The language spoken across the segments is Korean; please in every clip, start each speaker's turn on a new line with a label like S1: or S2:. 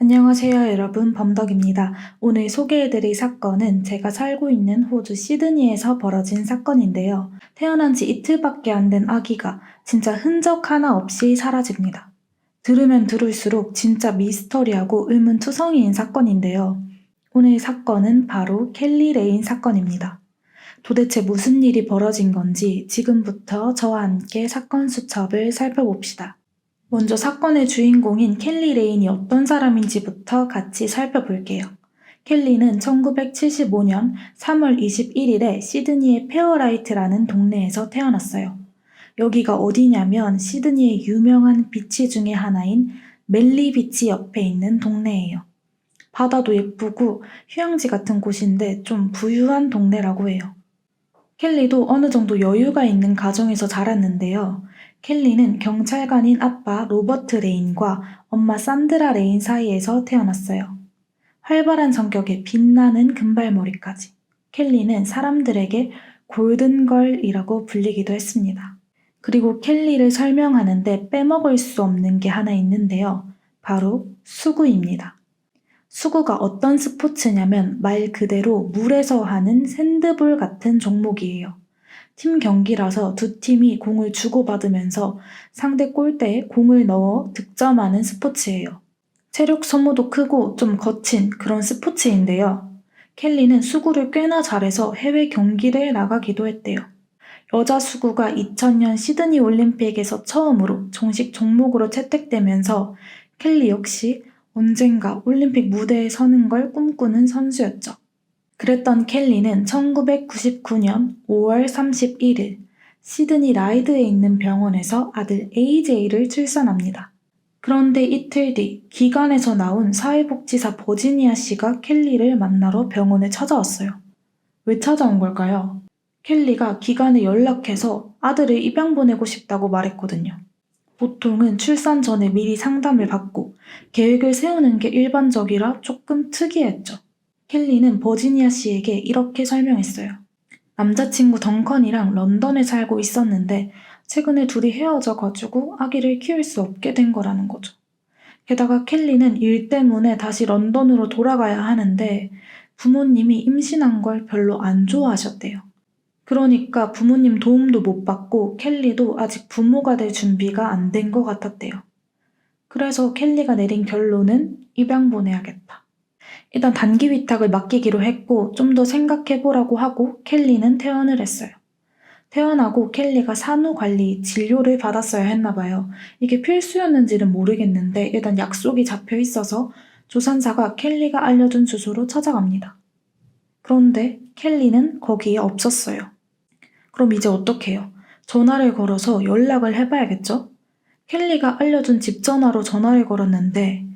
S1: 안녕하세요, 여러분. 범덕입니다. 오늘 소개해드릴 사건은 제가 살고 있는 호주 시드니에서 벌어진 사건인데요. 태어난 지 이틀밖에 안 된 아기가 진짜 흔적 하나 없이 사라집니다. 들으면 들을수록 진짜 미스터리하고 의문투성이인 사건인데요. 오늘 사건은 바로 켈리 레인 사건입니다. 도대체 무슨 일이 벌어진 건지 지금부터 저와 함께 사건 수첩을 살펴봅시다. 먼저 사건의 주인공인 켈리 레인이 어떤 사람인지부터 같이 살펴볼게요. 켈리는 1975년 3월 21일에 시드니의 페어라이트라는 동네에서 태어났어요. 여기가 어디냐면 시드니의 유명한 비치 중에 하나인 멜리 비치 옆에 있는 동네예요. 바다도 예쁘고 휴양지 같은 곳인데 좀 부유한 동네라고 해요. 켈리도 어느 정도 여유가 있는 가정에서 자랐는데요. 켈리는 경찰관인 아빠 로버트 레인과 엄마 산드라 레인 사이에서 태어났어요. 활발한 성격에 빛나는 금발머리까지. 켈리는 사람들에게 골든걸이라고 불리기도 했습니다. 그리고 켈리를 설명하는데 빼먹을 수 없는 게 하나 있는데요. 바로 수구입니다. 수구가 어떤 스포츠냐면 말 그대로 물에서 하는 샌드볼 같은 종목이에요. 팀 경기라서 두 팀이 공을 주고받으면서 상대 골대에 공을 넣어 득점하는 스포츠예요. 체력 소모도 크고 좀 거친 그런 스포츠인데요. 켈리는 수구를 꽤나 잘해서 해외 경기를 나가기도 했대요. 여자 수구가 2000년 시드니 올림픽에서 처음으로 정식 종목으로 채택되면서 켈리 역시 언젠가 올림픽 무대에 서는 걸 꿈꾸는 선수였죠. 그랬던 켈리는 1999년 5월 31일 시드니 라이드에 있는 병원에서 아들 AJ를 출산합니다. 그런데 이틀 뒤 기관에서 나온 사회복지사 버지니아 씨가 켈리를 만나러 병원에 찾아왔어요. 왜 찾아온 걸까요? 켈리가 기관에 연락해서 아들을 입양 보내고 싶다고 말했거든요. 보통은 출산 전에 미리 상담을 받고 계획을 세우는 게 일반적이라 조금 특이했죠. 켈리는 버지니아 씨에게 이렇게 설명했어요. 남자친구 덩컨이랑 런던에 살고 있었는데 최근에 둘이 헤어져가지고 아기를 키울 수 없게 된 거라는 거죠. 게다가 켈리는 일 때문에 다시 런던으로 돌아가야 하는데 부모님이 임신한 걸 별로 안 좋아하셨대요. 그러니까 부모님 도움도 못 받고 켈리도 아직 부모가 될 준비가 안 된 것 같았대요. 그래서 켈리가 내린 결론은 입양 보내야겠다. 일단 단기 위탁을 맡기기로 했고 좀 더 생각해보라고 하고 켈리는 퇴원을 했어요. 퇴원하고 켈리가 산후관리 진료를 받았어야 했나봐요. 이게 필수였는지는 모르겠는데 일단 약속이 잡혀 있어서 조산사가 켈리가 알려준 주소로 찾아갑니다. 그런데 켈리는 거기에 없었어요. 그럼 이제 어떡해요? 전화를 걸어서 연락을 해봐야겠죠? 켈리가 알려준 집 전화로 전화를 걸었는데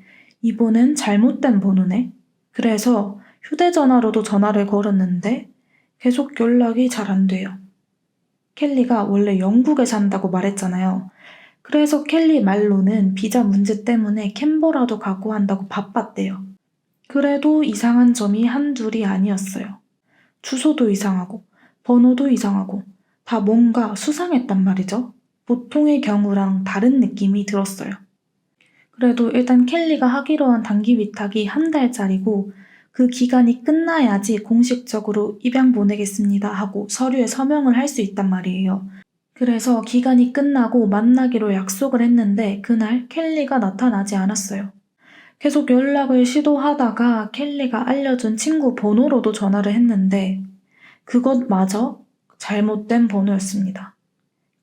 S1: 이번엔 잘못된 번호네? 그래서 휴대전화로도 전화를 걸었는데 계속 연락이 잘 안 돼요. 켈리가 원래 영국에 산다고 말했잖아요. 그래서 켈리 말로는 비자 문제 때문에 캔버라도 가고 한다고 바빴대요. 그래도 이상한 점이 한둘이 아니었어요. 주소도 이상하고 번호도 이상하고 다 뭔가 수상했단 말이죠. 보통의 경우랑 다른 느낌이 들었어요. 그래도 일단 켈리가 하기로 한 단기 위탁이 한 달짜리고 그 기간이 끝나야지 공식적으로 입양 보내겠습니다 하고 서류에 서명을 할 수 있단 말이에요. 그래서 기간이 끝나고 만나기로 약속을 했는데 그날 켈리가 나타나지 않았어요. 계속 연락을 시도하다가 켈리가 알려준 친구 번호로도 전화를 했는데 그것마저 잘못된 번호였습니다.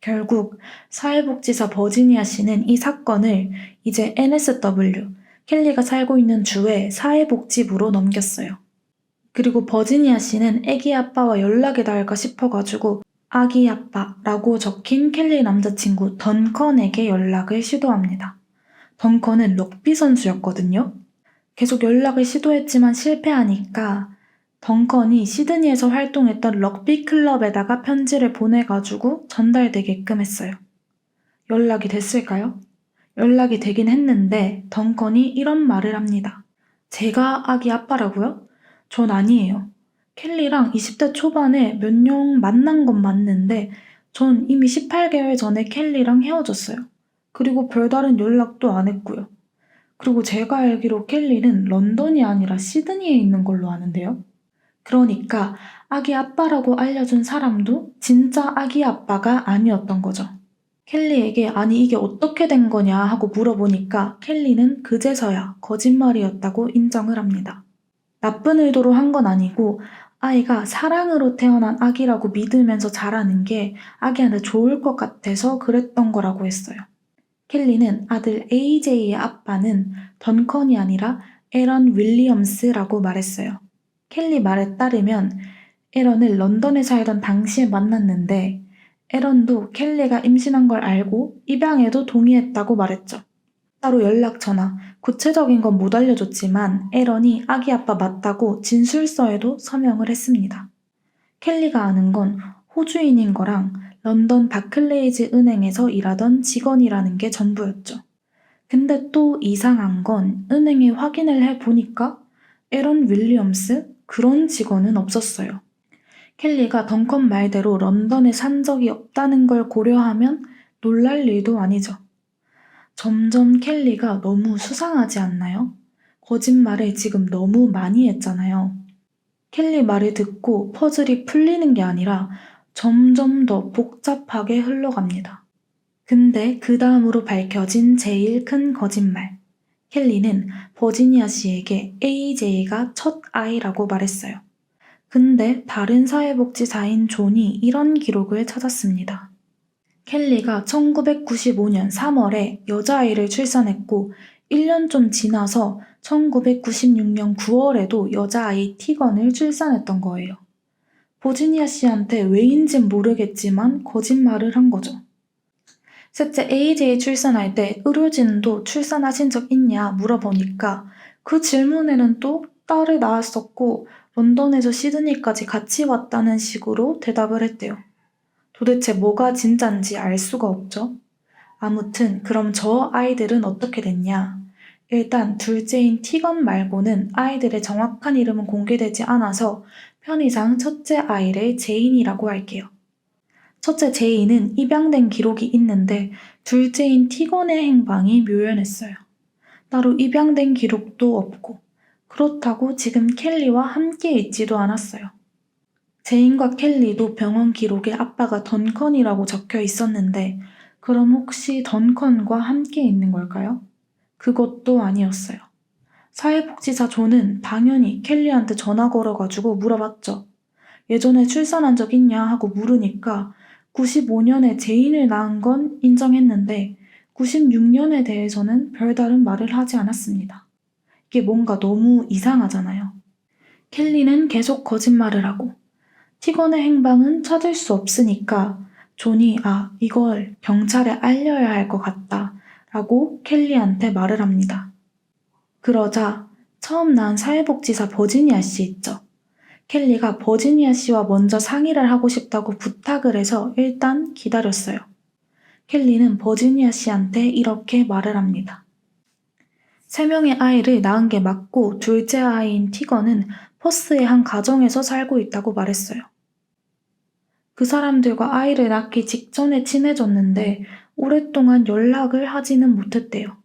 S1: 결국 사회복지사 버지니아 씨는 이 사건을 이제 NSW, 켈리가 살고 있는 주의 사회복지부로 넘겼어요. 그리고 버지니아 씨는 아기 아빠와 연락이 닿을까 싶어가지고 아기 아빠라고 적힌 켈리 남자친구 던컨에게 연락을 시도합니다. 덩컨은 럭비 선수였거든요. 계속 연락을 시도했지만 실패하니까 덩컨이 시드니에서 활동했던 럭비 클럽에다가 편지를 보내가지고 전달되게끔 했어요. 연락이 됐을까요? 연락이 되긴 했는데 덩컨이 이런 말을 합니다. 제가 아기 아빠라고요? 전 아니에요. 켈리랑 20대 초반에 몇 년 만난 건 맞는데 전 이미 18개월 전에 켈리랑 헤어졌어요. 그리고 별다른 연락도 안 했고요. 그리고 제가 알기로 켈리는 런던이 아니라 시드니에 있는 걸로 아는데요. 그러니까 아기 아빠라고 알려준 사람도 진짜 아기 아빠가 아니었던 거죠. 켈리에게 아니 이게 어떻게 된 거냐 하고 물어보니까 켈리는 그제서야 거짓말이었다고 인정을 합니다. 나쁜 의도로 한 건 아니고 아이가 사랑으로 태어난 아기라고 믿으면서 자라는 게 아기한테 좋을 것 같아서 그랬던 거라고 했어요. 켈리는 아들 AJ의 아빠는 던컨이 아니라 에런 윌리엄스라고 말했어요. 켈리 말에 따르면 에런을 런던에 살던 당시에 만났는데 에런도 켈리가 임신한 걸 알고 입양에도 동의했다고 말했죠. 따로 연락처나 구체적인 건 못 알려줬지만 에런이 아기 아빠 맞다고 진술서에도 서명을 했습니다. 켈리가 아는 건 호주인인 거랑 런던 바클레이즈 은행에서 일하던 직원이라는 게 전부였죠. 근데 또 이상한 건 은행에 확인을 해보니까 에런 윌리엄스? 그런 직원은 없었어요. 켈리가 덩컨 말대로 런던에 산 적이 없다는 걸 고려하면 놀랄 일도 아니죠. 점점 켈리가 너무 수상하지 않나요? 거짓말을 지금 너무 많이 했잖아요. 켈리 말을 듣고 퍼즐이 풀리는 게 아니라 점점 더 복잡하게 흘러갑니다. 근데 그 다음으로 밝혀진 제일 큰 거짓말. 켈리는 버지니아 씨에게 AJ가 첫 아이라고 말했어요. 근데 다른 사회복지사인 존이 이런 기록을 찾았습니다. 켈리가 1995년 3월에 여자아이를 출산했고 1년 좀 지나서 1996년 9월에도 여자아이 티건을 출산했던 거예요. 버지니아 씨한테 왜인진 모르겠지만 거짓말을 한 거죠. 셋째 AJ 출산할 때 의료진도 출산하신 적 있냐 물어보니까 그 질문에는 또 딸을 낳았었고 런던에서 시드니까지 같이 왔다는 식으로 대답을 했대요. 도대체 뭐가 진짠지 알 수가 없죠. 아무튼 그럼 저 아이들은 어떻게 됐냐? 일단 둘째인 티건 말고는 아이들의 정확한 이름은 공개되지 않아서 편의상 첫째 아이를 제인이라고 할게요. 첫째 제인은 입양된 기록이 있는데 둘째인 티건의 행방이 묘연했어요. 따로 입양된 기록도 없고 그렇다고 지금 켈리와 함께 있지도 않았어요. 제인과 켈리도 병원 기록에 아빠가 던컨이라고 적혀 있었는데 그럼 혹시 던컨과 함께 있는 걸까요? 그것도 아니었어요. 사회복지사 존은 당연히 켈리한테 전화 걸어가지고 물어봤죠. 예전에 출산한 적 있냐 하고 물으니까 95년에 제인을 낳은 건 인정했는데 96년에 대해서는 별다른 말을 하지 않았습니다. 이게 뭔가 너무 이상하잖아요. 켈리는 계속 거짓말을 하고 티건의 행방은 찾을 수 없으니까 존이 이걸 경찰에 알려야 할 것 같다 라고 켈리한테 말을 합니다. 그러자 처음 낳은 사회복지사 버지니아 씨 있죠. 켈리가 버지니아 씨와 먼저 상의를 하고 싶다고 부탁을 해서 일단 기다렸어요. 켈리는 버지니아 씨한테 이렇게 말을 합니다. 3명의 아이를 낳은 게 맞고 둘째 아이인 티건은 퍼스의 한 가정에서 살고 있다고 말했어요. 그 사람들과 아이를 낳기 직전에 친해졌는데 오랫동안 연락을 하지는 못했대요.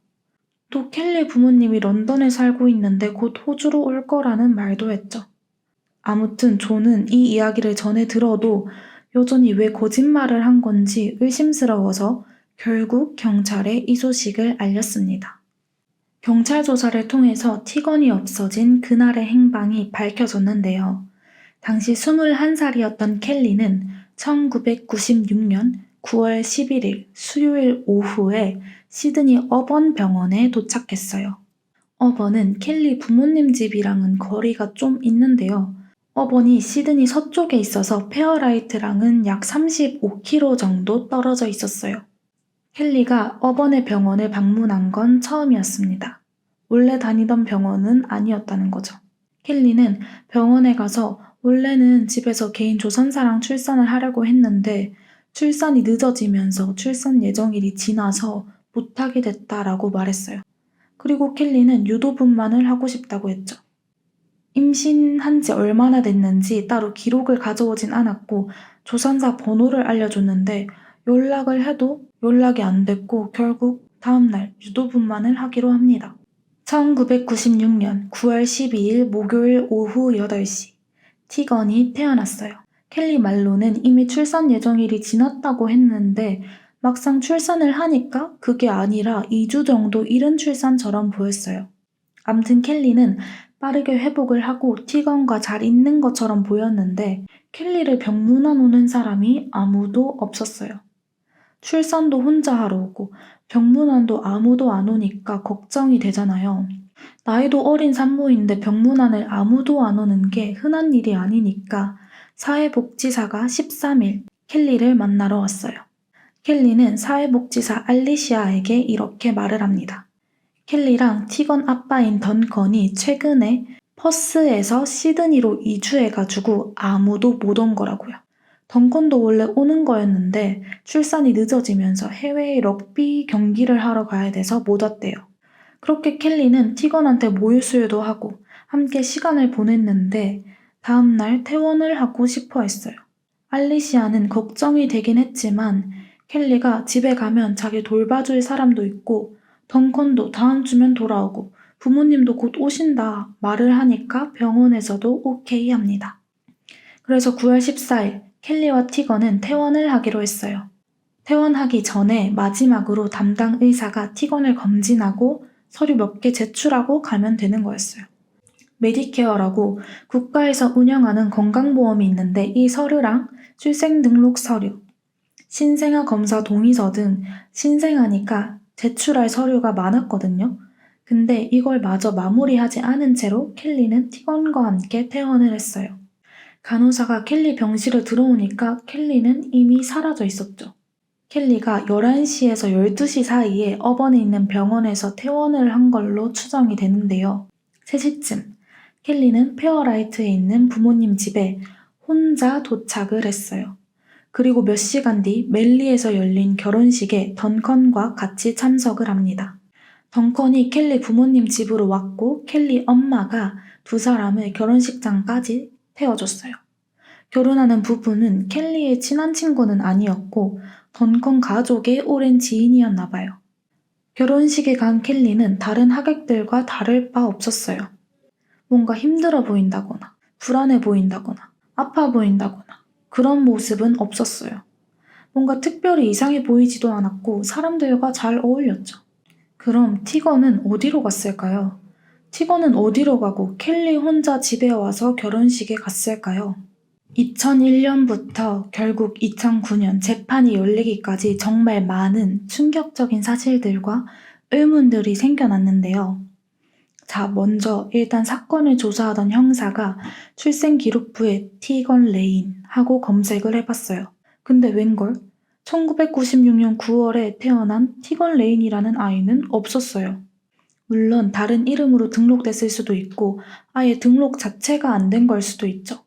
S1: 또 켈리 부모님이 런던에 살고 있는데 곧 호주로 올 거라는 말도 했죠. 아무튼 존은 이 이야기를 전해 들어도 여전히 왜 거짓말을 한 건지 의심스러워서 결국 경찰에 이 소식을 알렸습니다. 경찰 조사를 통해서 티건이 없어진 그날의 행방이 밝혀졌는데요. 당시 21살이었던 켈리는 1996년 9월 11일 수요일 오후에 시드니 어번 병원에 도착했어요. 어번은 켈리 부모님 집이랑은 거리가 좀 있는데요. 어번이 시드니 서쪽에 있어서 페어라이트랑은 약 35km 정도 떨어져 있었어요. 켈리가 어번의 병원을 방문한 건 처음이었습니다. 원래 다니던 병원은 아니었다는 거죠. 켈리는 병원에 가서 원래는 집에서 개인 조산사랑 출산을 하려고 했는데 출산이 늦어지면서 출산 예정일이 지나서 못하게 됐다라고 말했어요. 그리고 켈리는 유도분만을 하고 싶다고 했죠. 임신한 지 얼마나 됐는지 따로 기록을 가져오진 않았고 조산사 번호를 알려줬는데 연락을 해도 연락이 안 됐고 결국 다음날 유도분만을 하기로 합니다. 1996년 9월 12일 목요일 오후 8시, 티건이 태어났어요. 켈리 말로는 이미 출산 예정일이 지났다고 했는데 막상 출산을 하니까 그게 아니라 2주 정도 이른 출산처럼 보였어요. 암튼 켈리는 빠르게 회복을 하고 티건과 잘 있는 것처럼 보였는데 켈리를 병문안 오는 사람이 아무도 없었어요. 출산도 혼자 하러 오고 병문안도 아무도 안 오니까 걱정이 되잖아요. 나이도 어린 산모인데 병문안을 아무도 안 오는 게 흔한 일이 아니니까 사회복지사가 13일 켈리를 만나러 왔어요. 켈리는 사회복지사 알리시아에게 이렇게 말을 합니다. 켈리랑 티건 아빠인 던컨이 최근에 퍼스에서 시드니로 이주해가지고 아무도 못 온 거라고요. 던컨도 원래 오는 거였는데 출산이 늦어지면서 해외에 럭비 경기를 하러 가야 돼서 못 왔대요. 그렇게 켈리는 티건한테 모유수유도 하고 함께 시간을 보냈는데 다음날 퇴원을 하고 싶어 했어요. 알리시아는 걱정이 되긴 했지만 켈리가 집에 가면 자기 돌봐줄 사람도 있고 던컨도 다음 주면 돌아오고 부모님도 곧 오신다 말을 하니까 병원에서도 오케이 합니다. 그래서 9월 14일 켈리와 티건은 퇴원을 하기로 했어요. 퇴원하기 전에 마지막으로 담당 의사가 티건을 검진하고 서류 몇 개 제출하고 가면 되는 거였어요. 메디케어라고 국가에서 운영하는 건강보험이 있는데 이 서류랑 출생등록 서류, 신생아 검사 동의서 등 신생아니까 제출할 서류가 많았거든요. 근데 이걸 마저 마무리하지 않은 채로 켈리는 티건과 함께 퇴원을 했어요. 간호사가 켈리 병실에 들어오니까 켈리는 이미 사라져 있었죠. 켈리가 11시에서 12시 사이에 업원에 있는 병원에서 퇴원을 한 걸로 추정이 되는데요. 3시쯤 켈리는 페어라이트에 있는 부모님 집에 혼자 도착을 했어요. 그리고 몇 시간 뒤 멜리에서 열린 결혼식에 던컨과 같이 참석을 합니다. 던컨이 켈리 부모님 집으로 왔고 켈리 엄마가 두 사람을 결혼식장까지 태워줬어요. 결혼하는 부부는 켈리의 친한 친구는 아니었고 던컨 가족의 오랜 지인이었나 봐요. 결혼식에 간 켈리는 다른 하객들과 다를 바 없었어요. 뭔가 힘들어 보인다거나 불안해 보인다거나 아파 보인다거나 그런 모습은 없었어요. 뭔가 특별히 이상해 보이지도 않았고 사람들과 잘 어울렸죠. 그럼 티건은 어디로 갔을까요? 티건은 어디로 가고 켈리 혼자 집에 와서 결혼식에 갔을까요? 2001년부터 결국 2009년 재판이 열리기까지 정말 많은 충격적인 사실들과 의문들이 생겨났는데요. 자, 먼저 일단 사건을 조사하던 형사가 출생기록부에 티건 레인 하고 검색을 해봤어요. 근데 웬걸? 1996년 9월에 태어난 티건 레인이라는 아이는 없었어요. 물론 다른 이름으로 등록됐을 수도 있고 아예 등록 자체가 안 된 걸 수도 있죠.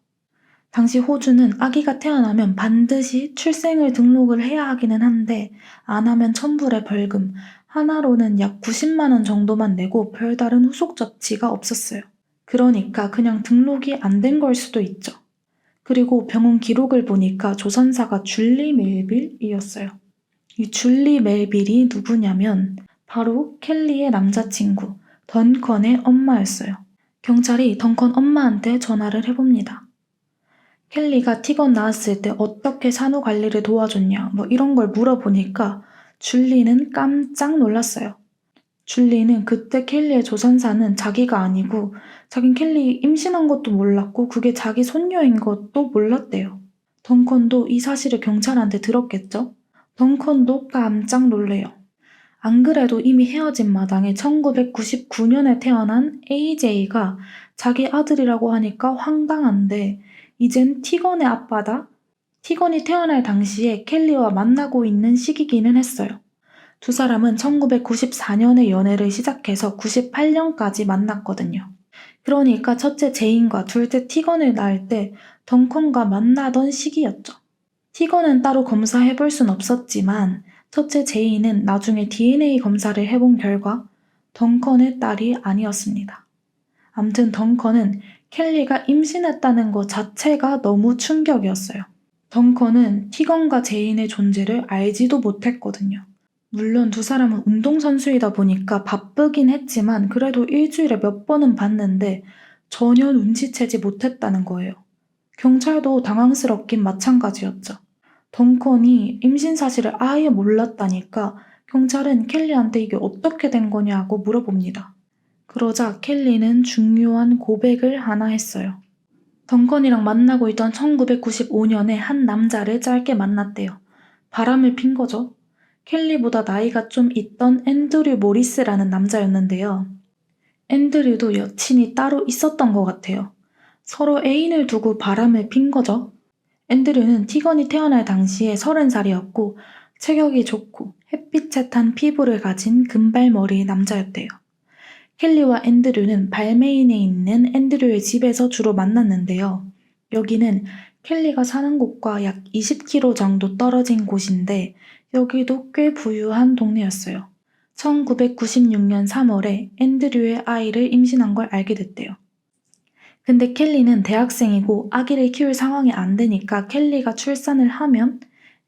S1: 당시 호주는 아기가 태어나면 반드시 출생을 등록을 해야 하기는 한데 안 하면 천불의 벌금, 하나로는 약 90만 원 정도만 내고 별다른 후속 조치가 없었어요. 그러니까 그냥 등록이 안 된 걸 수도 있죠. 그리고 병원 기록을 보니까 조선사가 줄리 멜빌이었어요. 이 줄리 멜빌이 누구냐면 바로 켈리의 남자친구 던컨의 엄마였어요. 경찰이 던컨 엄마한테 전화를 해봅니다. 켈리가 티건 낳았을 때 어떻게 산후 관리를 도와줬냐 이런 걸 물어보니까 줄리는 깜짝 놀랐어요. 줄리는 그때 켈리의 조선사는 자기가 아니고 자긴 켈리 임신한 것도 몰랐고 그게 자기 손녀인 것도 몰랐대요. 던컨도 이 사실을 경찰한테 들었겠죠? 던컨도 깜짝 놀래요. 안 그래도 이미 헤어진 마당에 1999년에 태어난 AJ가 자기 아들이라고 하니까 황당한데 이젠 티건의 아빠다? 티건이 태어날 당시에 켈리와 만나고 있는 시기기는 했어요. 두 사람은 1994년에 연애를 시작해서 98년까지 만났거든요. 그러니까 첫째 제인과 둘째 티건을 낳을 때 던컨과 만나던 시기였죠. 티건은 따로 검사해볼 순 없었지만 첫째 제인은 나중에 DNA 검사를 해본 결과 던컨의 딸이 아니었습니다. 암튼 던컨은 켈리가 임신했다는 것 자체가 너무 충격이었어요. 던컨은 티건과 제인의 존재를 알지도 못했거든요. 물론 두 사람은 운동선수이다 보니까 바쁘긴 했지만 그래도 일주일에 몇 번은 봤는데 전혀 눈치채지 못했다는 거예요. 경찰도 당황스럽긴 마찬가지였죠. 덩컨이 임신 사실을 아예 몰랐다니까 경찰은 켈리한테 이게 어떻게 된 거냐고 물어봅니다. 그러자 켈리는 중요한 고백을 하나 했어요. 덩컨이랑 만나고 있던 1995년에 한 남자를 짧게 만났대요. 바람을 핀 거죠. 켈리보다 나이가 좀 있던 앤드류 모리스라는 남자였는데요. 앤드류도 여친이 따로 있었던 것 같아요. 서로 애인을 두고 바람을 핀 거죠. 앤드류는 티건이 태어날 당시에 30살이었고 체격이 좋고 햇빛에 탄 피부를 가진 금발머리의 남자였대요. 켈리와 앤드류는 발메인에 있는 앤드류의 집에서 주로 만났는데요. 여기는 켈리가 사는 곳과 약 20km 정도 떨어진 곳인데 여기도 꽤 부유한 동네였어요. 1996년 3월에 앤드류의 아이를 임신한 걸 알게 됐대요. 근데 켈리는 대학생이고 아기를 키울 상황이 안 되니까 켈리가 출산을 하면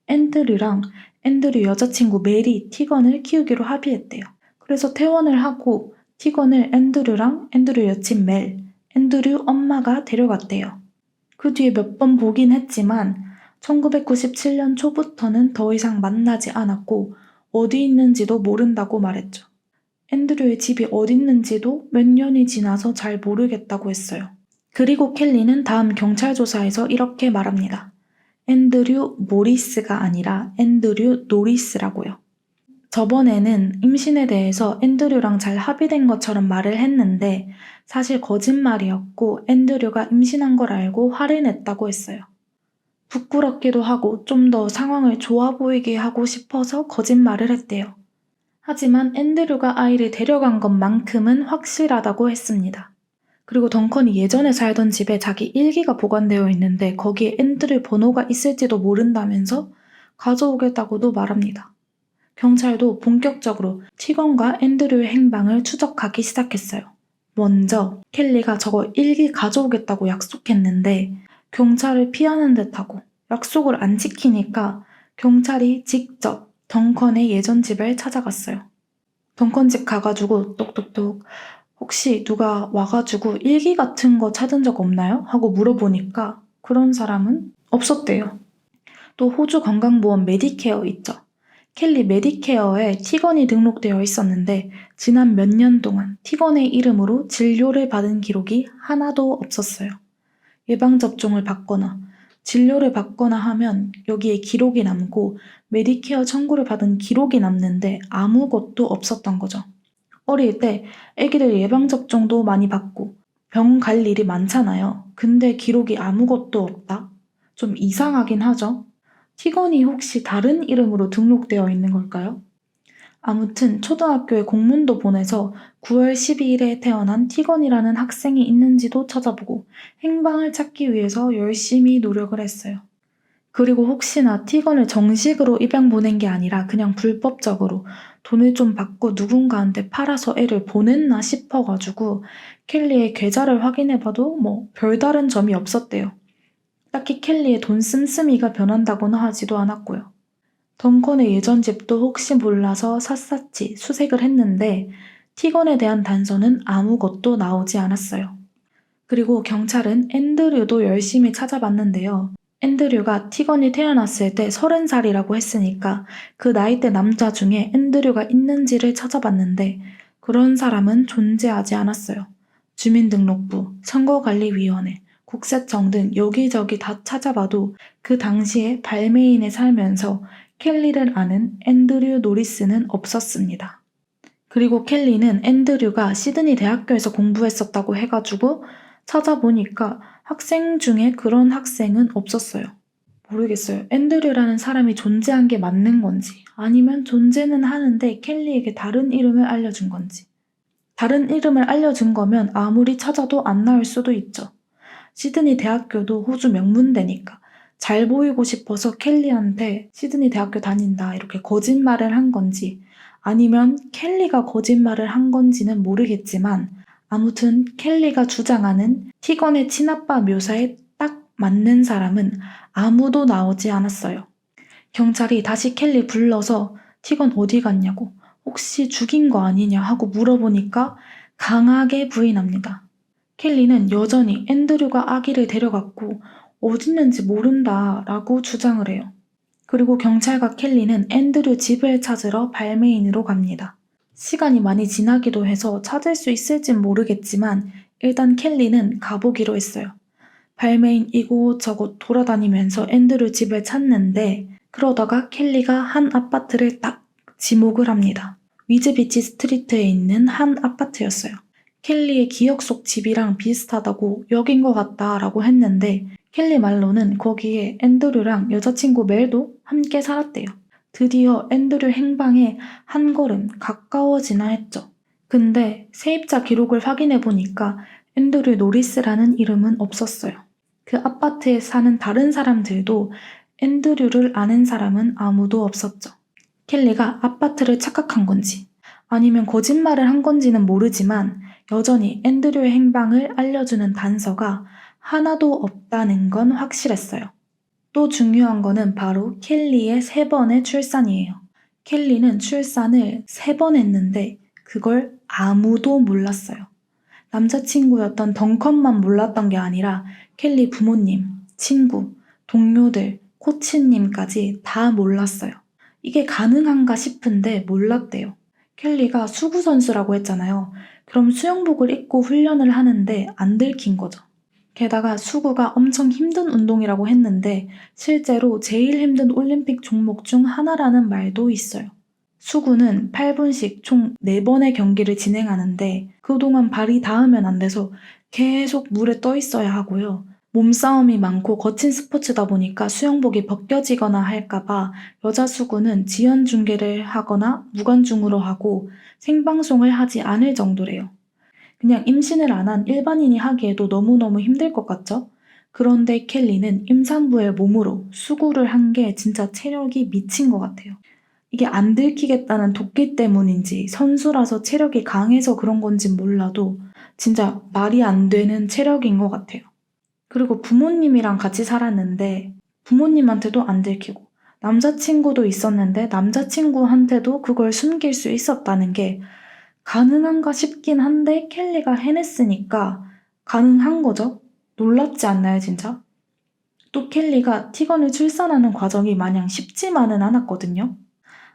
S1: 앤드류랑 앤드류 여자친구 메리, 티건을 키우기로 합의했대요. 그래서 퇴원을 하고 티건을 앤드류랑 앤드류 여친 멜, 앤드류 엄마가 데려갔대요. 그 뒤에 몇 번 보긴 했지만 1997년 초부터는 더 이상 만나지 않았고 어디 있는지도 모른다고 말했죠. 앤드류의 집이 어디 있는지도 몇 년이 지나서 잘 모르겠다고 했어요. 그리고 켈리는 다음 경찰 조사에서 이렇게 말합니다. 앤드류 모리스가 아니라 앤드류 노리스라고요. 저번에는 임신에 대해서 앤드류랑 잘 합의된 것처럼 말을 했는데 사실 거짓말이었고 앤드류가 임신한 걸 알고 화를 냈다고 했어요. 부끄럽기도 하고 좀 더 상황을 좋아 보이게 하고 싶어서 거짓말을 했대요. 하지만 앤드류가 아이를 데려간 것만큼은 확실하다고 했습니다. 그리고 덩컨이 예전에 살던 집에 자기 일기가 보관되어 있는데 거기에 앤드류 번호가 있을지도 모른다면서 가져오겠다고도 말합니다. 경찰도 본격적으로 티건과 앤드류의 행방을 추적하기 시작했어요. 먼저 켈리가 저거 일기 가져오겠다고 약속했는데 경찰을 피하는 듯하고 약속을 안 지키니까 경찰이 직접 덩컨의 예전 집을 찾아갔어요. 덩컨 집 가가지고 똑똑똑 혹시 누가 와가지고 일기 같은 거 찾은 적 없나요? 하고 물어보니까 그런 사람은 없었대요. 또 호주 건강보험 메디케어 있죠. 켈리 메디케어에 티건이 등록되어 있었는데 지난 몇 년 동안 티건의 이름으로 진료를 받은 기록이 하나도 없었어요. 예방접종을 받거나 진료를 받거나 하면 여기에 기록이 남고 메디케어 청구를 받은 기록이 남는데 아무것도 없었던 거죠. 어릴 때 애기들 예방접종도 많이 받고 병원 갈 일이 많잖아요. 근데 기록이 아무것도 없다? 좀 이상하긴 하죠. 티건이 혹시 다른 이름으로 등록되어 있는 걸까요? 아무튼 초등학교에 공문도 보내서 9월 12일에 태어난 티건이라는 학생이 있는지도 찾아보고 행방을 찾기 위해서 열심히 노력을 했어요. 그리고 혹시나 티건을 정식으로 입양 보낸 게 아니라 그냥 불법적으로 돈을 좀 받고 누군가한테 팔아서 애를 보냈나 싶어가지고 켈리의 계좌를 확인해봐도 뭐 별다른 점이 없었대요. 딱히 켈리의 돈 씀씀이가 변한다거나 하지도 않았고요. 덩컨의 예전 집도 혹시 몰라서 샅샅이 수색을 했는데 티건에 대한 단서는 아무것도 나오지 않았어요. 그리고 경찰은 앤드류도 열심히 찾아봤는데요. 앤드류가 티건이 태어났을 때 30살이라고 했으니까 그 나이대 남자 중에 앤드류가 있는지를 찾아봤는데 그런 사람은 존재하지 않았어요. 주민등록부, 선거관리위원회, 국세청 등 여기저기 다 찾아봐도 그 당시에 발메인에 살면서 켈리를 아는 앤드류 노리스는 없었습니다. 그리고 켈리는 앤드류가 시드니 대학교에서 공부했었다고 해가지고 찾아보니까 학생 중에 그런 학생은 없었어요. 모르겠어요. 앤드류라는 사람이 존재한 게 맞는 건지 아니면 존재는 하는데 켈리에게 다른 이름을 알려준 건지. 다른 이름을 알려준 거면 아무리 찾아도 안 나올 수도 있죠. 시드니 대학교도 호주 명문대니까 잘 보이고 싶어서 켈리한테 시드니 대학교 다닌다 이렇게 거짓말을 한 건지 아니면 켈리가 거짓말을 한 건지는 모르겠지만 아무튼 켈리가 주장하는 티건의 친아빠 묘사에 딱 맞는 사람은 아무도 나오지 않았어요. 경찰이 다시 켈리 불러서 티건 어디 갔냐고, 혹시 죽인 거 아니냐 하고 물어보니까 강하게 부인합니다. 켈리는 여전히 앤드류가 아기를 데려갔고 어딨는지 모른다 라고 주장을 해요. 그리고 경찰과 켈리는 앤드류 집을 찾으러 발메인으로 갑니다. 시간이 많이 지나기도 해서 찾을 수 있을진 모르겠지만 일단 켈리는 가보기로 했어요. 발메인 이곳저곳 돌아다니면서 앤드류 집을 찾는데 그러다가 켈리가 한 아파트를 딱 지목을 합니다. 위즈비치 스트리트에 있는 한 아파트였어요. 켈리의 기억 속 집이랑 비슷하다고 여긴 것 같다 라고 했는데 켈리 말로는 거기에 앤드류랑 여자친구 멜도 함께 살았대요. 드디어 앤드류 행방에 한 걸음 가까워지나 했죠. 근데 세입자 기록을 확인해 보니까 앤드류 노리스라는 이름은 없었어요. 그 아파트에 사는 다른 사람들도 앤드류를 아는 사람은 아무도 없었죠. 켈리가 아파트를 착각한 건지 아니면 거짓말을 한 건지는 모르지만 여전히 앤드류의 행방을 알려주는 단서가 하나도 없다는 건 확실했어요. 또 중요한 거는 바로 켈리의 3번의 출산이에요. 켈리는 출산을 3번 했는데 그걸 아무도 몰랐어요. 남자친구였던 덩컨만 몰랐던 게 아니라 켈리 부모님, 친구, 동료들, 코치님까지 다 몰랐어요. 이게 가능한가 싶은데 몰랐대요. 켈리가 수구 선수라고 했잖아요. 그럼 수영복을 입고 훈련을 하는데 안 들킨 거죠. 게다가 수구가 엄청 힘든 운동이라고 했는데 실제로 제일 힘든 올림픽 종목 중 하나라는 말도 있어요. 수구는 8분씩 총 4번의 경기를 진행하는데 그동안 발이 닿으면 안 돼서 계속 물에 떠 있어야 하고요. 몸싸움이 많고 거친 스포츠다 보니까 수영복이 벗겨지거나 할까봐 여자 수구는 지연 중계를 하거나 무관중으로 하고 생방송을 하지 않을 정도래요. 그냥 임신을 안 한 일반인이 하기에도 너무너무 힘들 것 같죠? 그런데 켈리는 임산부의 몸으로 수구를 한 게 진짜 체력이 미친 것 같아요. 이게 안 들키겠다는 도끼 때문인지 선수라서 체력이 강해서 그런 건지 몰라도 진짜 말이 안 되는 체력인 것 같아요. 그리고 부모님이랑 같이 살았는데 부모님한테도 안 들키고 남자친구도 있었는데 남자친구한테도 그걸 숨길 수 있었다는 게 가능한가 싶긴 한데 켈리가 해냈으니까 가능한 거죠. 놀랍지 않나요, 진짜? 또 켈리가 티건을 출산하는 과정이 마냥 쉽지만은 않았거든요.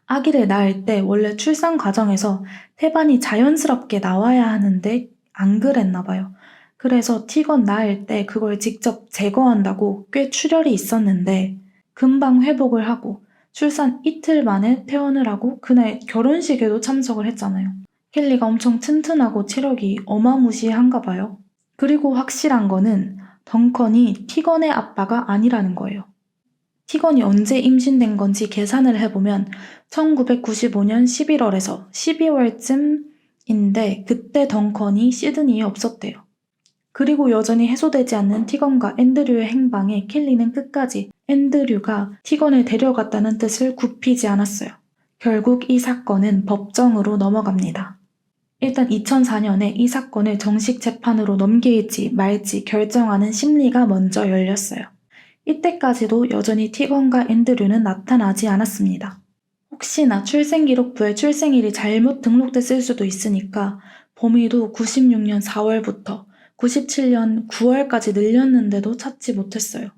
S1: 아기를 낳을 때 원래 출산 과정에서 태반이 자연스럽게 나와야 하는데 안 그랬나 봐요. 그래서 티건 낳을 때 그걸 직접 제거한다고 꽤 출혈이 있었는데 금방 회복을 하고 출산 이틀 만에 퇴원을 하고 그날 결혼식에도 참석을 했잖아요. 켈리가 엄청 튼튼하고 체력이 어마무시한가 봐요. 그리고 확실한 거는 덩컨이 티건의 아빠가 아니라는 거예요. 티건이 언제 임신된 건지 계산을 해보면 1995년 11월에서 12월쯤인데 그때 덩컨이 시드니에 없었대요. 그리고 여전히 해소되지 않는 티건과 앤드류의 행방에 켈리는 끝까지 앤드류가 티건을 데려갔다는 뜻을 굽히지 않았어요. 결국 이 사건은 법정으로 넘어갑니다. 일단 2004년에 이 사건을 정식 재판으로 넘길지 말지 결정하는 심리가 먼저 열렸어요. 이때까지도 여전히 티건과 앤드류는 나타나지 않았습니다. 혹시나 출생기록부에 출생일이 잘못 등록됐을 수도 있으니까 범위도 96년 4월부터 97년 9월까지 늘렸는데도 찾지 못했어요.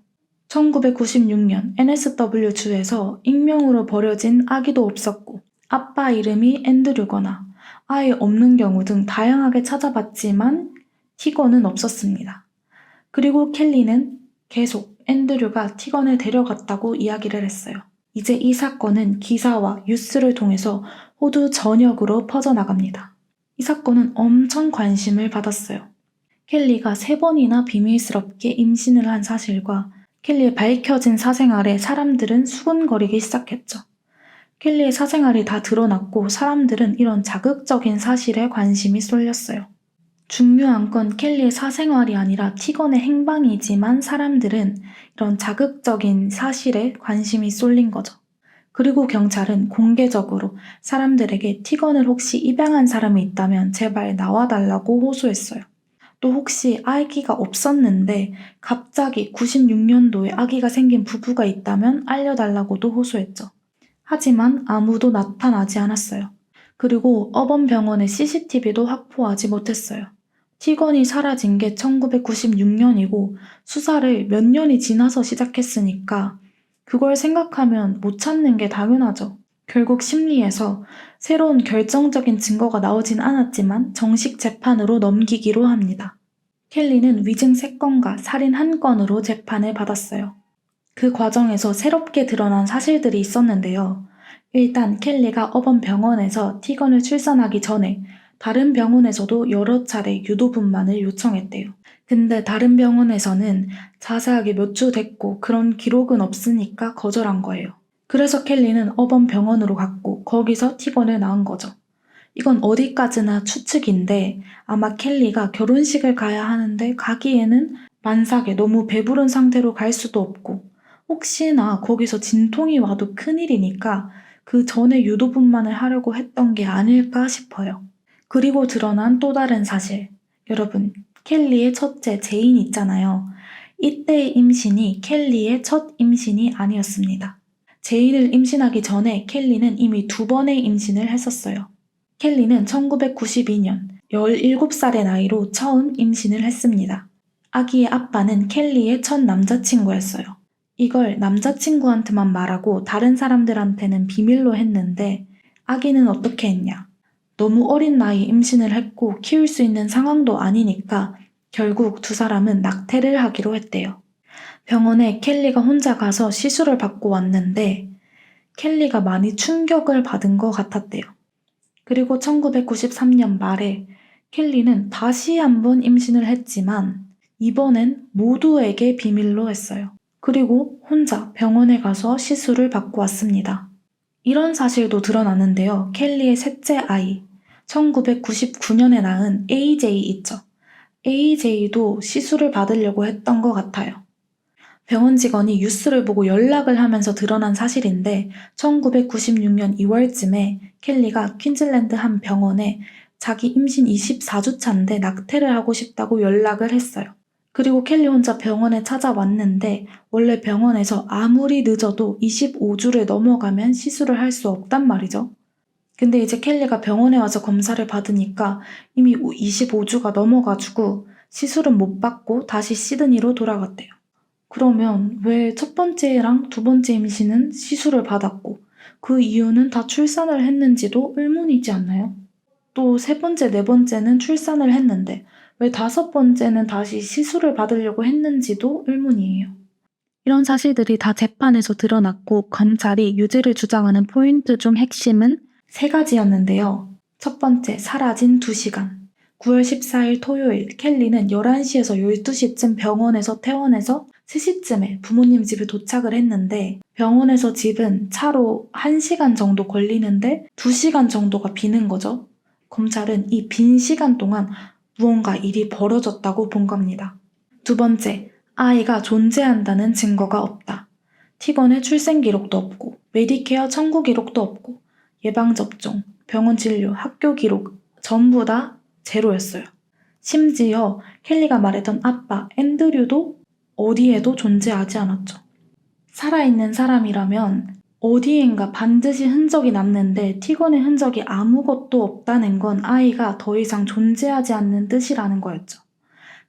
S1: 1996년 NSW주에서 익명으로 버려진 아기도 없었고 아빠 이름이 앤드류거나 아예 없는 경우 등 다양하게 찾아봤지만 티건은 없었습니다. 그리고 켈리는 계속 앤드류가 티건을 데려갔다고 이야기를 했어요. 이제 이 사건은 기사와 뉴스를 통해서 호주 전역으로 퍼져나갑니다. 이 사건은 엄청 관심을 받았어요. 켈리가 3번이나 비밀스럽게 임신을 한 사실과 켈리의 밝혀진 사생활에 사람들은 수군거리기 시작했죠. 켈리의 사생활이 다 드러났고 사람들은 이런 자극적인 사실에 관심이 쏠렸어요. 중요한 건 켈리의 사생활이 아니라 티건의 행방이지만 사람들은 이런 자극적인 사실에 관심이 쏠린 거죠. 그리고 경찰은 공개적으로 사람들에게 티건을 혹시 입양한 사람이 있다면 제발 나와달라고 호소했어요. 또 혹시 아기가 없었는데 갑자기 96년도에 아기가 생긴 부부가 있다면 알려달라고도 호소했죠. 하지만 아무도 나타나지 않았어요. 그리고 어번병원의 CCTV도 확보하지 못했어요. 티건이 사라진 게 1996년이고 수사를 몇 년이 지나서 시작했으니까 그걸 생각하면 못 찾는 게 당연하죠. 결국 심리에서 새로운 결정적인 증거가 나오진 않았지만 정식 재판으로 넘기기로 합니다. 켈리는 위증 3건과 살인 1건으로 재판을 받았어요. 그 과정에서 새롭게 드러난 사실들이 있었는데요. 일단 켈리가 어번병원에서 티건을 출산하기 전에 다른 병원에서도 여러 차례 유도분만을 요청했대요. 근데 다른 병원에서는 자세하게 몇 주 됐고 그런 기록은 없으니까 거절한 거예요. 그래서 켈리는 어번병원으로 갔고 거기서 티건을 낳은 거죠. 이건 어디까지나 추측인데 아마 켈리가 결혼식을 가야 하는데 가기에는 만삭에 너무 배부른 상태로 갈 수도 없고 혹시나 거기서 진통이 와도 큰일이니까 그 전에 유도분만을 하려고 했던 게 아닐까 싶어요. 그리고 드러난 또 다른 사실. 여러분, 켈리의 첫째 제인 있잖아요. 이때의 임신이 켈리의 첫 임신이 아니었습니다. 제인을 임신하기 전에 켈리는 이미 2번의 임신을 했었어요. 켈리는 1992년 17살의 나이로 처음 임신을 했습니다. 아기의 아빠는 켈리의 첫 남자친구였어요. 이걸 남자친구한테만 말하고 다른 사람들한테는 비밀로 했는데 아기는 어떻게 했냐? 너무 어린 나이에 임신을 했고 키울 수 있는 상황도 아니니까 결국 두 사람은 낙태를 하기로 했대요. 병원에 켈리가 혼자 가서 시술을 받고 왔는데 켈리가 많이 충격을 받은 것 같았대요. 그리고 1993년 말에 켈리는 다시 한번 임신을 했지만 이번엔 모두에게 비밀로 했어요. 그리고 혼자 병원에 가서 시술을 받고 왔습니다. 이런 사실도 드러났는데요. 켈리의 셋째 아이, 1999년에 낳은 AJ 있죠. AJ도 시술을 받으려고 했던 것 같아요. 병원 직원이 뉴스를 보고 연락을 하면서 드러난 사실인데 1996년 2월쯤에 켈리가 퀸즐랜드 한 병원에 자기 임신 24주 차인데 낙태를 하고 싶다고 연락을 했어요. 그리고 켈리 혼자 병원에 찾아왔는데 원래 병원에서 아무리 늦어도 25주를 넘어가면 시술을 할 수 없단 말이죠. 근데 이제 켈리가 병원에 와서 검사를 받으니까 이미 25주가 넘어가지고 시술은 못 받고 다시 시드니로 돌아갔대요. 그러면 왜 첫 번째랑 두 번째 임신은 시술을 받았고 그 이유는 다 출산을 했는지도 의문이지 않나요? 또 세 번째, 네 번째는 출산을 했는데 왜 다섯 번째는 다시 시술을 받으려고 했는지도 의문이에요. 이런 사실들이 다 재판에서 드러났고 검찰이 유죄를 주장하는 포인트 중 핵심은 3가지였는데요. 첫 번째, 사라진 2시간. 9월 14일 토요일 켈리는 11시에서 12시쯤 병원에서 퇴원해서 3시쯤에 부모님 집에 도착을 했는데 병원에서 집은 차로 1시간 정도 걸리는데 2시간 정도가 비는 거죠. 검찰은 이 빈 시간 동안 무언가 일이 벌어졌다고 본 겁니다. 두 번째, 아이가 존재한다는 증거가 없다. 티건의 출생 기록도 없고 메디케어 청구 기록도 없고 예방접종, 병원 진료, 학교 기록 전부 다 제로였어요. 심지어 켈리가 말했던 아빠 앤드류도 어디에도 존재하지 않았죠. 살아있는 사람이라면 어디엔가 반드시 흔적이 남는데 티건의 흔적이 아무것도 없다는 건 아이가 더 이상 존재하지 않는 뜻이라는 거였죠.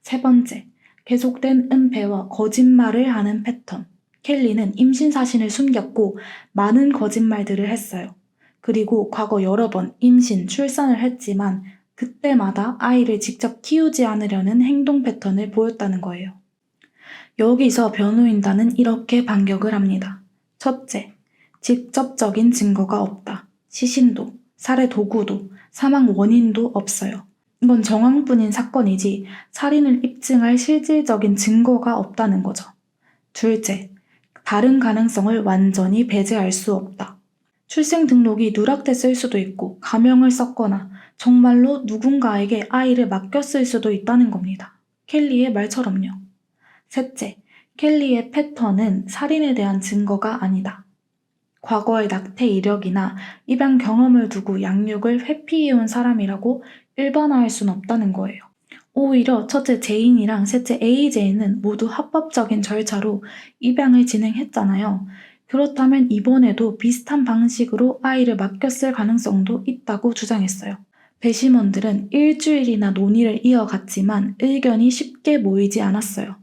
S1: 세 번째, 계속된 은폐와 거짓말을 하는 패턴. 켈리는 임신 사실을 숨겼고 많은 거짓말들을 했어요. 그리고 과거 여러 번 임신, 출산을 했지만 그때마다 아이를 직접 키우지 않으려는 행동 패턴을 보였다는 거예요. 여기서 변호인단은 이렇게 반격을 합니다. 첫째, 직접적인 증거가 없다. 시신도, 살해 도구도, 사망 원인도 없어요. 이건 정황뿐인 사건이지 살인을 입증할 실질적인 증거가 없다는 거죠. 둘째, 다른 가능성을 완전히 배제할 수 없다. 출생 등록이 누락됐을 수도 있고 가명을 썼거나 정말로 누군가에게 아이를 맡겼을 수도 있다는 겁니다. 켈리의 말처럼요. 셋째, 켈리의 패턴은 살인에 대한 증거가 아니다. 과거의 낙태 이력이나 입양 경험을 두고 양육을 회피해온 사람이라고 일반화할 순 없다는 거예요. 오히려 첫째 제인이랑 셋째 AJ는 모두 합법적인 절차로 입양을 진행했잖아요. 그렇다면 이번에도 비슷한 방식으로 아이를 맡겼을 가능성도 있다고 주장했어요. 배심원들은 일주일이나 논의를 이어갔지만 의견이 쉽게 모이지 않았어요.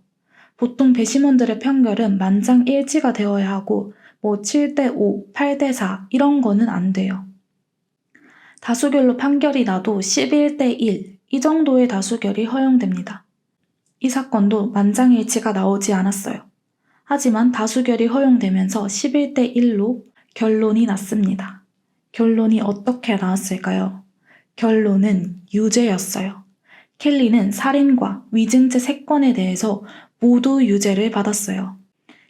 S1: 보통 배심원들의 판결은 만장일치가 되어야 하고 7대5, 8대4 이런 거는 안 돼요. 다수결로 판결이 나도 11대1 이 정도의 다수결이 허용됩니다. 이 사건도 만장일치가 나오지 않았어요. 하지만 다수결이 허용되면서 11대1로 결론이 났습니다. 결론이 어떻게 나왔을까요? 결론은 유죄였어요. 켈리는 살인과 위증죄 3건에 대해서 모두 유죄를 받았어요.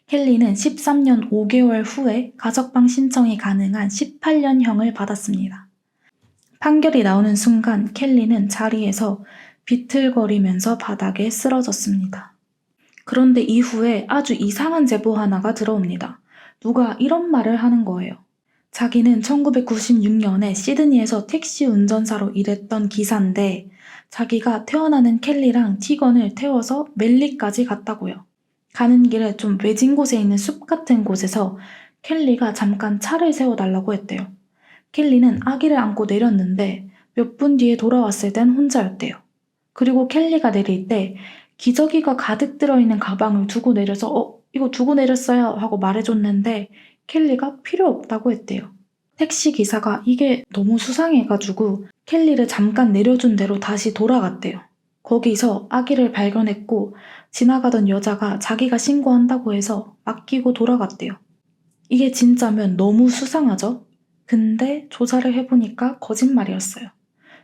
S1: 켈리는 13년 5개월 후에 가석방 신청이 가능한 18년형을 받았습니다. 판결이 나오는 순간 켈리는 자리에서 비틀거리면서 바닥에 쓰러졌습니다. 그런데 이후에 아주 이상한 제보 하나가 들어옵니다. 누가 이런 말을 하는 거예요. 자기는 1996년에 시드니에서 택시 운전사로 일했던 기사인데 자기가 태어나는 켈리랑 티건을 태워서 멜리까지 갔다고요. 가는 길에 좀 외진 곳에 있는 숲 같은 곳에서 켈리가 잠깐 차를 세워달라고 했대요. 켈리는 아기를 안고 내렸는데 몇 분 뒤에 돌아왔을 땐 혼자였대요. 그리고 켈리가 내릴 때 기저귀가 가득 들어있는 가방을 두고 내려서 이거 두고 내렸어요 하고 말해줬는데 켈리가 필요 없다고 했대요. 택시 기사가 이게 너무 수상해가지고 켈리를 잠깐 내려준 대로 다시 돌아갔대요. 거기서 아기를 발견했고 지나가던 여자가 자기가 신고한다고 해서 맡기고 돌아갔대요. 이게 진짜면 너무 수상하죠? 근데 조사를 해보니까 거짓말이었어요.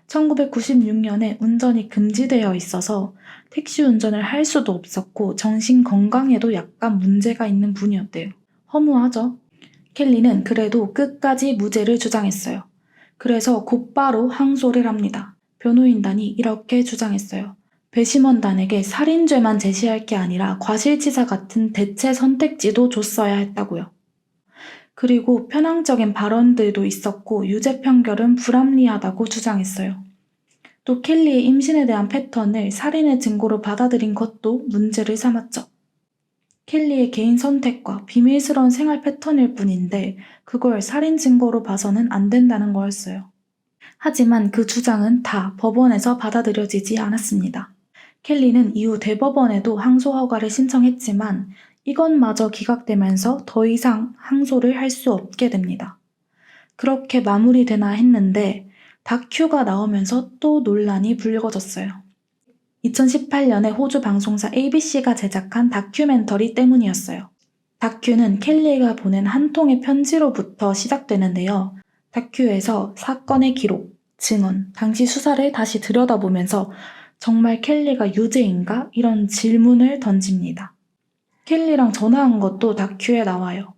S1: 1996년에 운전이 금지되어 있어서 택시 운전을 할 수도 없었고 정신 건강에도 약간 문제가 있는 분이었대요. 허무하죠? 켈리는 그래도 끝까지 무죄를 주장했어요. 그래서 곧바로 항소를 합니다. 변호인단이 이렇게 주장했어요. 배심원단에게 살인죄만 제시할 게 아니라 과실치사 같은 대체 선택지도 줬어야 했다고요. 그리고 편향적인 발언들도 있었고 유죄 판결은 불합리하다고 주장했어요. 또 켈리의 임신에 대한 패턴을 살인의 증거로 받아들인 것도 문제를 삼았죠. 켈리의 개인 선택과 비밀스러운 생활 패턴일 뿐인데 그걸 살인 증거로 봐서는 안 된다는 거였어요. 하지만 그 주장은 다 법원에서 받아들여지지 않았습니다. 켈리는 이후 대법원에도 항소 허가를 신청했지만 이것마저 기각되면서 더 이상 항소를 할 수 없게 됩니다. 그렇게 마무리되나 했는데 다큐가 나오면서 또 논란이 불거졌어요. 2018년에 호주 방송사 ABC가 제작한 다큐멘터리 때문이었어요. 다큐는 켈리가 보낸 한 통의 편지로부터 시작되는데요. 다큐에서 사건의 기록, 증언, 당시 수사를 다시 들여다보면서 정말 켈리가 유죄인가? 이런 질문을 던집니다. 켈리랑 전화한 것도 다큐에 나와요.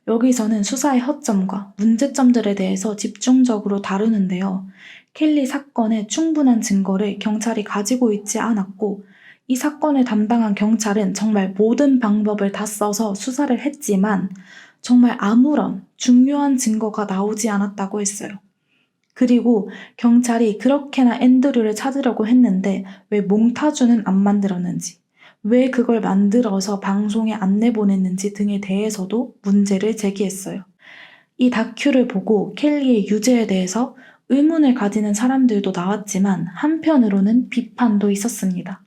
S1: 여기서는 수사의 허점과 문제점들에 대해서 집중적으로 다루는데요. 켈리 사건에 충분한 증거를 경찰이 가지고 있지 않았고 이 사건을 담당한 경찰은 정말 모든 방법을 다 써서 수사를 했지만 정말 아무런 중요한 증거가 나오지 않았다고 했어요. 그리고 경찰이 그렇게나 앤드류를 찾으려고 했는데 왜 몽타주는 안 만들었는지 왜 그걸 만들어서 방송에 안 내보냈는지 등에 대해서도 문제를 제기했어요. 이 다큐를 보고 켈리의 유죄에 대해서 의문을 가지는 사람들도 나왔지만 한편으로는 비판도 있었습니다.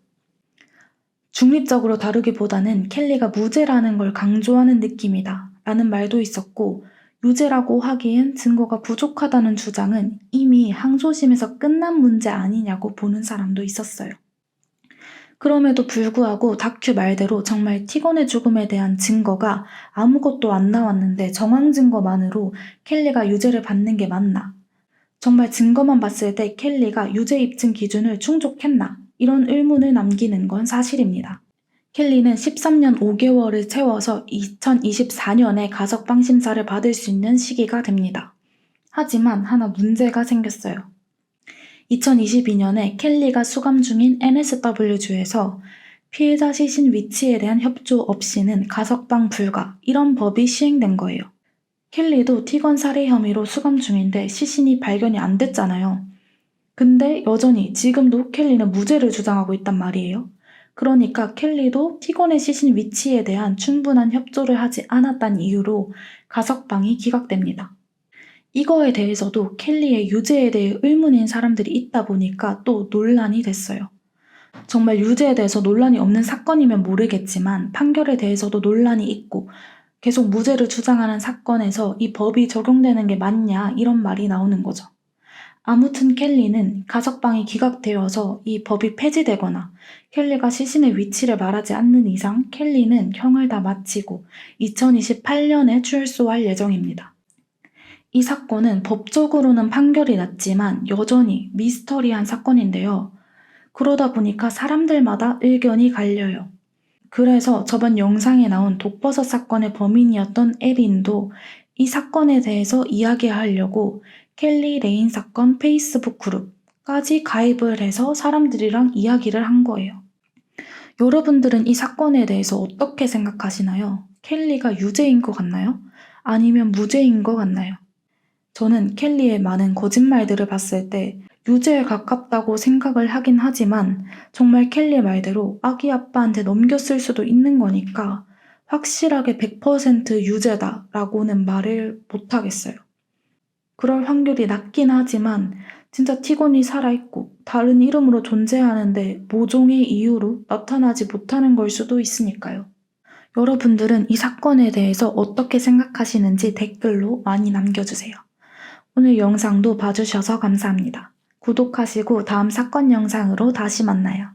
S1: 중립적으로 다루기보다는 켈리가 무죄라는 걸 강조하는 느낌이다 라는 말도 있었고 유죄라고 하기엔 증거가 부족하다는 주장은 이미 항소심에서 끝난 문제 아니냐고 보는 사람도 있었어요. 그럼에도 불구하고 다큐 말대로 정말 티건의 죽음에 대한 증거가 아무것도 안 나왔는데 정황 증거만으로 켈리가 유죄를 받는 게 맞나? 정말 증거만 봤을 때 켈리가 유죄 입증 기준을 충족했나? 이런 의문을 남기는 건 사실입니다. 켈리는 13년 5개월을 채워서 2024년에 가석방 심사를 받을 수 있는 시기가 됩니다. 하지만 하나 문제가 생겼어요. 2022년에 켈리가 수감 중인 NSW주에서 피해자 시신 위치에 대한 협조 없이는 가석방 불가 이런 법이 시행된 거예요. 켈리도 티건 살해 혐의로 수감 중인데 시신이 발견이 안 됐잖아요. 근데 여전히 지금도 켈리는 무죄를 주장하고 있단 말이에요. 그러니까 켈리도 티곤의 시신 위치에 대한 충분한 협조를 하지 않았다는 이유로 가석방이 기각됩니다. 이거에 대해서도 켈리의 유죄에 대해 의문인 사람들이 있다 보니까 또 논란이 됐어요. 정말 유죄에 대해서 논란이 없는 사건이면 모르겠지만 판결에 대해서도 논란이 있고 계속 무죄를 주장하는 사건에서 이 법이 적용되는 게 맞냐 이런 말이 나오는 거죠. 아무튼 켈리는 가석방이 기각되어서 이 법이 폐지되거나 켈리가 시신의 위치를 말하지 않는 이상 켈리는 형을 다 마치고 2028년에 출소할 예정입니다. 이 사건은 법적으로는 판결이 났지만 여전히 미스터리한 사건인데요. 그러다 보니까 사람들마다 의견이 갈려요. 그래서 저번 영상에 나온 독버섯 사건의 범인이었던 에린도 이 사건에 대해서 이야기하려고 켈리 레인 사건 페이스북 그룹까지 가입을 해서 사람들이랑 이야기를 한 거예요. 여러분들은 이 사건에 대해서 어떻게 생각하시나요? 켈리가 유죄인 것 같나요? 아니면 무죄인 것 같나요? 저는 켈리의 많은 거짓말들을 봤을 때 유죄에 가깝다고 생각을 하긴 하지만 정말 켈리 말대로 아기 아빠한테 넘겼을 수도 있는 거니까 확실하게 100% 유죄다라고는 말을 못하겠어요. 그럴 확률이 낮긴 하지만 진짜 티곤이 살아있고 다른 이름으로 존재하는데 모종의 이유로 나타나지 못하는 걸 수도 있으니까요. 여러분들은 이 사건에 대해서 어떻게 생각하시는지 댓글로 많이 남겨주세요. 오늘 영상도 봐주셔서 감사합니다. 구독하시고 다음 사건 영상으로 다시 만나요.